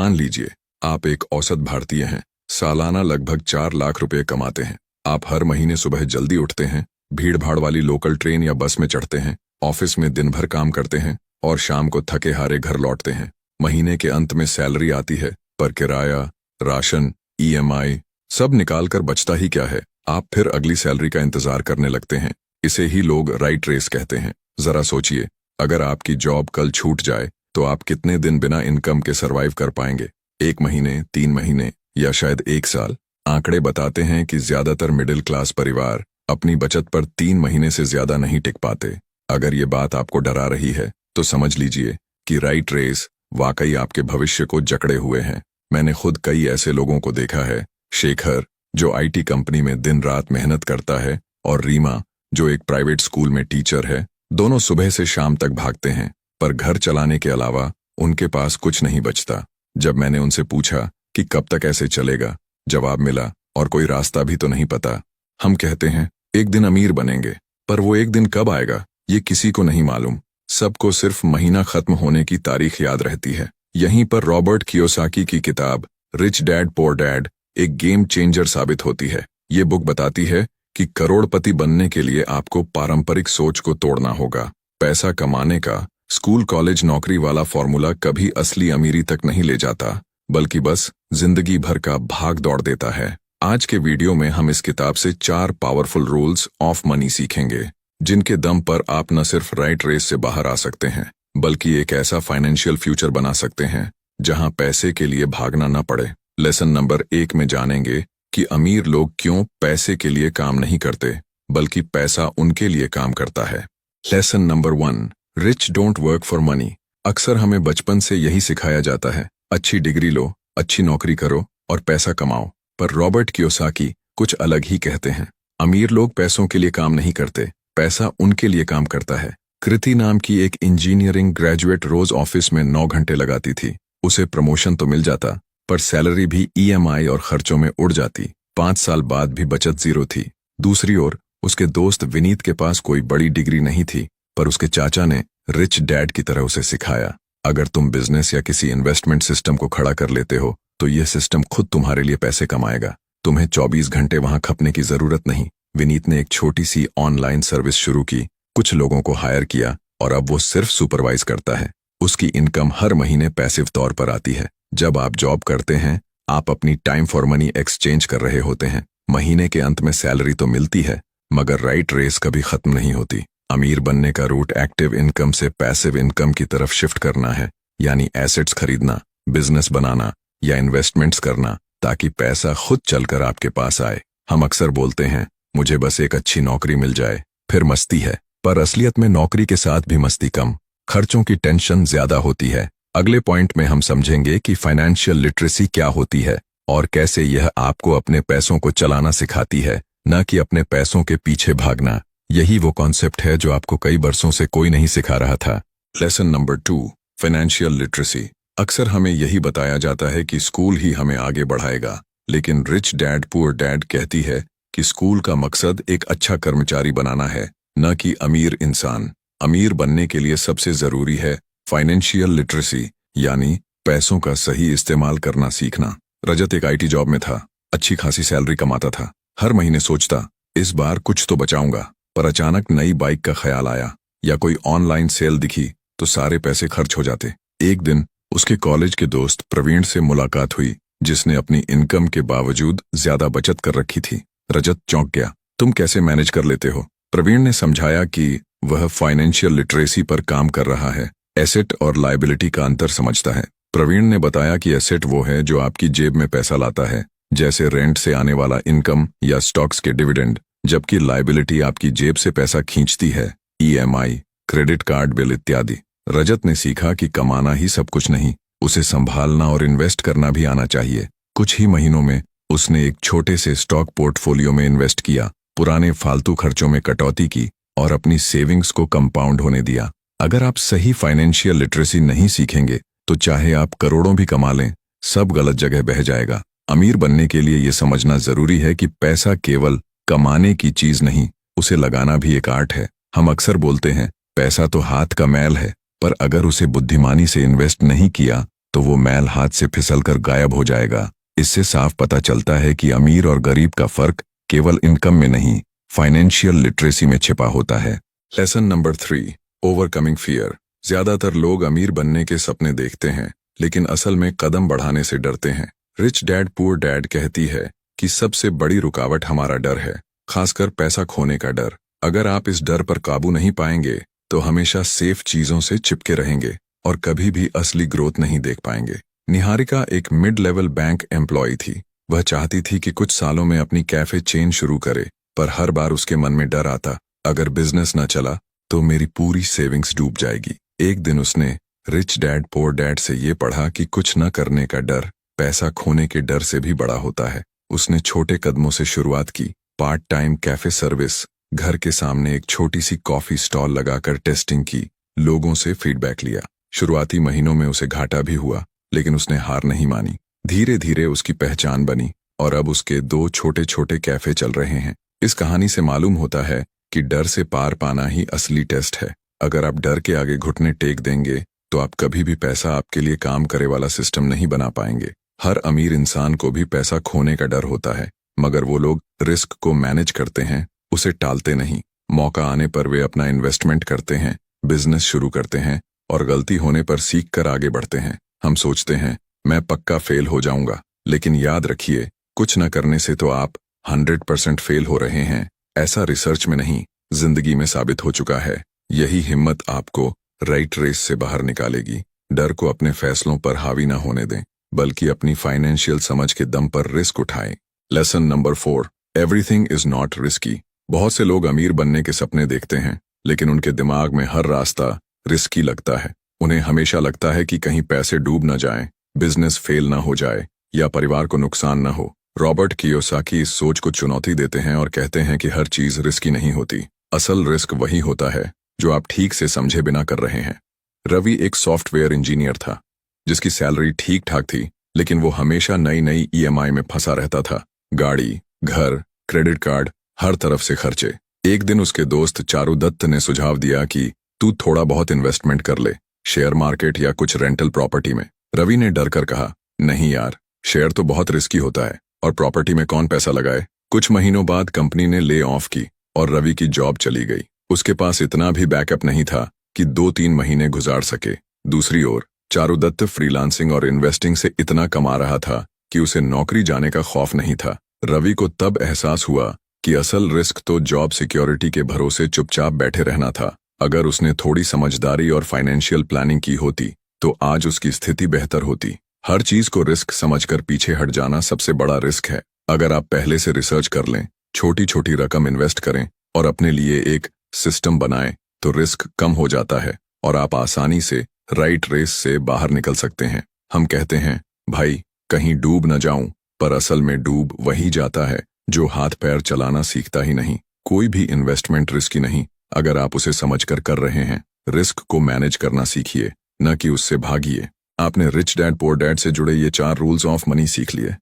मान लीजिए आप एक औसत भारतीय हैं, सालाना लगभग 4 लाख रुपए कमाते हैं। आप हर महीने सुबह जल्दी उठते हैं, भीड़ भाड़ वाली लोकल ट्रेन या बस में चढ़ते हैं, ऑफिस में दिन भर काम करते हैं और शाम को थके हारे घर लौटते हैं। महीने के अंत में सैलरी आती है, पर किराया, राशन, ईएमआई सब निकाल कर बचता ही क्या है। आप फिर अगली सैलरी का इंतजार करने लगते हैं। इसे ही लोग राइट रेस कहते हैं। जरा सोचिए, अगर आपकी जॉब कल छूट जाए तो आप कितने दिन बिना इनकम के सरवाइव कर पाएंगे? 1 महीने, 3 महीने या शायद 1 साल? आंकड़े बताते हैं कि ज्यादातर मिडिल क्लास परिवार अपनी बचत पर 3 महीने से ज्यादा नहीं टिक पाते। अगर ये बात आपको डरा रही है तो समझ लीजिए कि राइट रेस वाकई आपके भविष्य को जकड़े हुए हैं। मैंने खुद कई ऐसे लोगों को देखा है। शेखर, जो आईटी कंपनी में दिन रात मेहनत करता है, और रीमा, जो एक प्राइवेट स्कूल में टीचर है। दोनों सुबह से शाम तक भागते हैं, पर घर चलाने के अलावा उनके पास कुछ नहीं बचता। जब मैंने उनसे पूछा कि कब तक ऐसे चलेगा, जवाब मिला, और कोई रास्ता भी तो नहीं पता। हम कहते हैं एक दिन अमीर बनेंगे, पर वो एक दिन कब आएगा ये किसी को नहीं मालूम। सबको सिर्फ महीना खत्म होने की तारीख याद रहती है। यहीं पर रॉबर्ट कियोसाकी की किताब रिच डैड पुअर डैड एक गेम चेंजर साबित होती है। ये बुक बताती है कि करोड़पति बनने के लिए आपको पारंपरिक सोच को तोड़ना होगा। पैसा कमाने का स्कूल कॉलेज नौकरी वाला फॉर्मूला कभी असली अमीरी तक नहीं ले जाता, बल्कि बस जिंदगी भर का भाग दौड़ देता है। आज के वीडियो में हम इस किताब से 4 पावरफुल रूल्स ऑफ मनी सीखेंगे, जिनके दम पर आप न सिर्फ राइट रेस से बाहर आ सकते हैं, बल्कि एक ऐसा फाइनेंशियल फ्यूचर बना सकते हैं जहां पैसे के लिए भागना न पड़े। लेसन नंबर 1 में जानेंगे कि अमीर लोग क्यों पैसे के लिए काम नहीं करते, बल्कि पैसा उनके लिए काम करता है। Lesson number 1, rich don't work for money. अक्सर हमें बचपन से यही सिखाया जाता है, अच्छी डिग्री लो, अच्छी नौकरी करो और पैसा कमाओ। पर रॉबर्ट कियोसाकी कुछ अलग ही कहते हैं। अमीर लोग पैसों के लिए काम नहीं करते, पैसा उनके लिए काम करता है। कृति नाम की एक इंजीनियरिंग ग्रेजुएट रोज ऑफिस में 9 घंटे लगाती थी। उसे प्रमोशन तो मिल जाता, पर सैलरी भी ईएमआई और खर्चों में उड़ जाती। 5 साल बाद भी बचत जीरो थी। दूसरी ओर उसके दोस्त विनीत के पास कोई बड़ी डिग्री नहीं थी, पर उसके चाचा ने रिच डैड की तरह उसे सिखाया, अगर तुम बिजनेस या किसी इन्वेस्टमेंट सिस्टम को खड़ा कर लेते हो तो यह सिस्टम खुद तुम्हारे लिए पैसे कमाएगा। तुम्हें 24 घंटे वहां खपने की जरूरत नहीं। विनीत ने एक छोटी सी ऑनलाइन सर्विस शुरू की, कुछ लोगों को हायर किया और अब वो सिर्फ सुपरवाइज करता है। उसकी इनकम हर महीने पैसिव तौर पर आती है। जब आप जॉब करते हैं, आप अपनी टाइम फॉर मनी एक्सचेंज कर रहे होते हैं। महीने के अंत में सैलरी तो मिलती है, मगर राइट रेस कभी खत्म नहीं होती। अमीर बनने का रूट एक्टिव इनकम से पैसिव इनकम की तरफ शिफ्ट करना है, यानी एसेट्स खरीदना, बिजनेस बनाना या इन्वेस्टमेंट्स करना, ताकि पैसा खुद चलकर आपके पास आए। हम अक्सर बोलते हैं मुझे बस एक अच्छी नौकरी मिल जाए, फिर मस्ती है। पर असलियत में नौकरी के साथ भी मस्ती कम, खर्चों की टेंशन ज्यादा होती है। अगले पॉइंट में हम समझेंगे कि फाइनेंशियल लिटरेसी क्या होती है और कैसे यह आपको अपने पैसों को चलाना सिखाती है, न कि अपने पैसों के पीछे भागना। यही वो कॉन्सेप्ट है जो आपको कई बरसों से कोई नहीं सिखा रहा था। Lesson number 2, financial literacy. अक्सर हमें यही बताया जाता है कि स्कूल ही हमें आगे बढ़ाएगा, लेकिन रिच डैड पुअर डैड कहती है कि स्कूल का मकसद एक अच्छा कर्मचारी बनाना है, न कि अमीर इंसान। अमीर बनने के लिए सबसे जरूरी है फाइनेंशियल लिटरेसी, यानी पैसों का सही इस्तेमाल करना सीखना। रजत एक आईटी जॉब में था, अच्छी खासी सैलरी कमाता था। हर महीने सोचता इस बार कुछ तो बचाऊंगा, पर अचानक नई बाइक का ख्याल आया या कोई ऑनलाइन सेल दिखी तो सारे पैसे खर्च हो जाते। एक दिन उसके कॉलेज के दोस्त प्रवीण से मुलाकात हुई, जिसने अपनी इनकम के बावजूद ज्यादा बचत कर रखी थी। रजत चौंक गया, तुम कैसे मैनेज कर लेते हो? प्रवीण ने समझाया कि वह फाइनेंशियल लिटरेसी पर काम कर रहा है, एसेट और लायबिलिटी का अंतर समझता है। प्रवीण ने बताया कि एसेट वो है जो आपकी जेब में पैसा लाता है, जैसे रेंट से आने वाला इनकम या स्टॉक्स के डिविडेंड, जबकि लायबिलिटी आपकी जेब से पैसा खींचती है, ईएमआई, क्रेडिट कार्ड बिल इत्यादि। रजत ने सीखा कि कमाना ही सब कुछ नहीं, उसे संभालना और इन्वेस्ट करना भी आना चाहिए। कुछ ही महीनों में उसने एक छोटे से स्टॉक पोर्टफोलियो में इन्वेस्ट किया, पुराने फालतू खर्चों में कटौती की और अपनी सेविंग्स को कंपाउंड होने दिया। अगर आप सही फाइनेंशियल लिटरेसी नहीं सीखेंगे तो चाहे आप करोड़ों भी कमा लें, सब गलत जगह बह जाएगा। अमीर बनने के लिए यह समझना जरूरी है कि पैसा केवल कमाने की चीज नहीं, उसे लगाना भी एक आर्ट है। हम अक्सर बोलते हैं पैसा तो हाथ का मैल है, पर अगर उसे बुद्धिमानी से इन्वेस्ट नहीं किया तो वो मैल हाथ से फिसलकर गायब हो जाएगा। इससे साफ पता चलता है कि अमीर और गरीब का फर्क केवल इनकम में नहीं, फाइनेंशियल लिटरेसी में छिपा होता है। Lesson number 3, overcoming fear. ज्यादातर लोग अमीर बनने के सपने देखते हैं, लेकिन असल में कदम बढ़ाने से डरते हैं। रिच डैड पुअर डैड कहती है कि सबसे बड़ी रुकावट हमारा डर है, खासकर पैसा खोने का डर। अगर आप इस डर पर काबू नहीं पाएंगे तो हमेशा सेफ चीजों से चिपके रहेंगे और कभी भी असली ग्रोथ नहीं देख पाएंगे। निहारिका एक मिड लेवल बैंक एम्प्लॉय थी। वह चाहती थी कि कुछ सालों में अपनी कैफे चेन शुरू करे, पर हर बार उसके मन में डर आता, अगर बिजनेस न चला तो मेरी पूरी सेविंग्स डूब जाएगी। एक दिन उसने रिच डैड पुअर डैड से ये पढ़ा कि कुछ न करने का डर पैसा खोने के डर से भी बड़ा होता है। उसने छोटे कदमों से शुरुआत की, पार्ट टाइम कैफे सर्विस, घर के सामने एक छोटी सी कॉफी स्टॉल लगाकर टेस्टिंग की, लोगों से फीडबैक लिया। शुरुआती महीनों में उसे घाटा भी हुआ, लेकिन उसने हार नहीं मानी। धीरे धीरे उसकी पहचान बनी और अब उसके 2 छोटे छोटे कैफे चल रहे हैं। इस कहानी से मालूम होता है कि डर से पार पाना ही असली टेस्ट है। अगर आप डर के आगे घुटने टेक देंगे तो आप कभी भी पैसा आपके लिए काम करे वाला सिस्टम नहीं बना पाएंगे। हर अमीर इंसान को भी पैसा खोने का डर होता है, मगर वो लोग रिस्क को मैनेज करते हैं, उसे टालते नहीं। मौका आने पर वे अपना इन्वेस्टमेंट करते हैं, बिजनेस शुरू करते हैं और गलती होने पर सीख कर आगे बढ़ते हैं। हम सोचते हैं मैं पक्का फेल हो जाऊंगा, लेकिन याद रखिए, कुछ न करने से तो आप 100% फेल हो रहे हैं। ऐसा रिसर्च में नहीं, जिंदगी में साबित हो चुका है। यही हिम्मत आपको राइट रेस से बाहर निकालेगी। डर को अपने फैसलों पर हावी न होने दें, बल्कि अपनी फाइनेंशियल समझ के दम पर रिस्क उठाएं। Lesson number 4, everything is not risky. बहुत से लोग अमीर बनने के सपने देखते हैं, लेकिन उनके दिमाग में हर रास्ता रिस्की लगता है। उन्हें हमेशा लगता है कि कहीं पैसे डूब न जाएं, बिजनेस फेल न हो जाए या परिवार को नुकसान न हो। रॉबर्ट कियोसाकी इस सोच को चुनौती देते हैं और कहते हैं कि हर चीज रिस्की नहीं होती। असल रिस्क वही होता है जो आप ठीक से समझे बिना कर रहे हैं। रवि एक सॉफ्टवेयर इंजीनियर था, जिसकी सैलरी ठीक ठाक थी, लेकिन वो हमेशा नई नई ईएमआई में फंसा रहता था। गाड़ी, घर, क्रेडिट कार्ड, हर तरफ से खर्चे। एक दिन उसके दोस्त चारुदत्त ने सुझाव दिया कि तू थोड़ा बहुत इन्वेस्टमेंट कर ले, शेयर मार्केट या कुछ रेंटल प्रॉपर्टी में। रवि ने डर कर कहा, नहीं यार, शेयर तो बहुत रिस्की होता है और प्रॉपर्टी में कौन पैसा लगाए। कुछ महीनों बाद कंपनी ने ले ऑफ की और रवि की जॉब चली गई। उसके पास इतना भी बैकअप नहीं था कि 2-3 महीने गुजार सके। दूसरी ओर चारुदत्त फ्रीलांसिंग और इन्वेस्टिंग से इतना कमा रहा था कि उसे नौकरी जाने का खौफ नहीं था। रवि को तब एहसास हुआ कि असल रिस्क तो जॉब सिक्योरिटी के भरोसे चुपचाप बैठे रहना था। अगर उसने थोड़ी समझदारी और फाइनेंशियल प्लानिंग की होती तो आज उसकी स्थिति बेहतर होती। हर चीज को रिस्क समझकर पीछे हट जाना सबसे बड़ा रिस्क है। अगर आप पहले से रिसर्च कर लें, छोटी छोटी रकम इन्वेस्ट करें और अपने लिए एक सिस्टम बनाएं, तो रिस्क कम हो जाता है और आप आसानी से राइट रेस से बाहर निकल सकते हैं। हम कहते हैं, भाई कहीं डूब न जाऊं, पर असल में डूब वही जाता है जो हाथ पैर चलाना सीखता ही नहीं। कोई भी इन्वेस्टमेंट रिस्की नहीं अगर आप उसे समझकर कर रहे हैं। रिस्क को मैनेज करना सीखिए, न कि उससे भागिए। आपने रिच डैड पुअर डैड से जुड़े ये 4 रूल्स ऑफ मनी सीख लिए।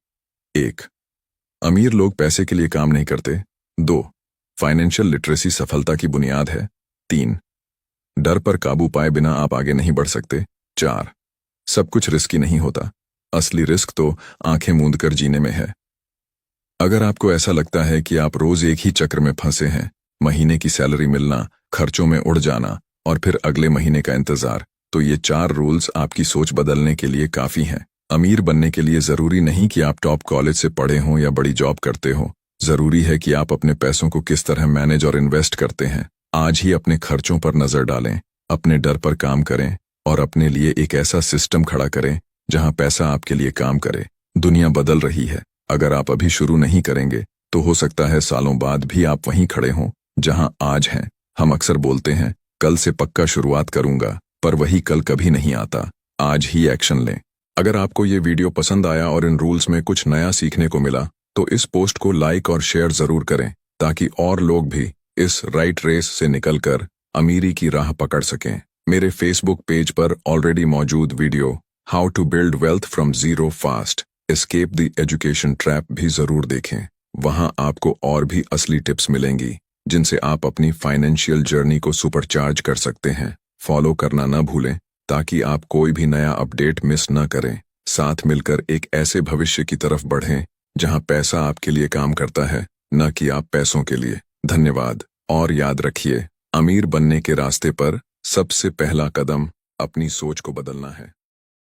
1, अमीर लोग पैसे के लिए काम नहीं करते। 2, फाइनेंशियल लिटरेसी सफलता की बुनियाद है। 3, डर पर काबू पाए बिना आप आगे नहीं बढ़ सकते। 4, सब कुछ रिस्की नहीं होता, असली रिस्क तो आंखें मूंद कर जीने में है। अगर आपको ऐसा लगता है कि आप रोज एक ही चक्र में फंसे हैं, महीने की सैलरी मिलना, खर्चों में उड़ जाना और फिर अगले महीने का इंतजार, तो ये 4 रूल्स आपकी सोच बदलने के लिए काफी हैं। अमीर बनने के लिए जरूरी नहीं कि आप टॉप कॉलेज से पढ़े हों या बड़ी जॉब करते हो। जरूरी है कि आप अपने पैसों को किस तरह मैनेज और इन्वेस्ट करते हैं। आज ही अपने खर्चों पर नजर डालें, अपने डर पर काम करें और अपने लिए एक ऐसा सिस्टम खड़ा करें जहां पैसा आपके लिए काम करे। दुनिया बदल रही है। अगर आप अभी शुरू नहीं करेंगे तो हो सकता है सालों बाद भी आप वहीं खड़े हों जहां आज हैं। हम अक्सर बोलते हैं, कल से पक्का शुरुआत करूंगा, पर वही कल कभी नहीं आता। आज ही एक्शन लें। अगर आपको ये वीडियो पसंद आया और इन रूल्स में कुछ नया सीखने को मिला तो इस पोस्ट को लाइक और शेयर जरूर करें, ताकि और लोग भी इस राइट रेस से निकलकर अमीरी की राह पकड़ सकें। मेरे फेसबुक पेज पर ऑलरेडी मौजूद video how to build wealth from zero fast, escape the education trap भी जरूर देखें। वहां आपको और भी असली टिप्स मिलेंगी जिनसे आप अपनी फाइनेंशियल जर्नी को सुपरचार्ज कर सकते हैं। फॉलो करना न भूलें ताकि आप कोई भी नया अपडेट मिस न करें। साथ मिलकर एक ऐसे भविष्य की तरफ बढ़ें जहां पैसा आपके लिए काम करता है, न कि आप पैसों के लिए। धन्यवाद। और याद रखिए, अमीर बनने के रास्ते पर सबसे पहला कदम अपनी सोच को बदलना है।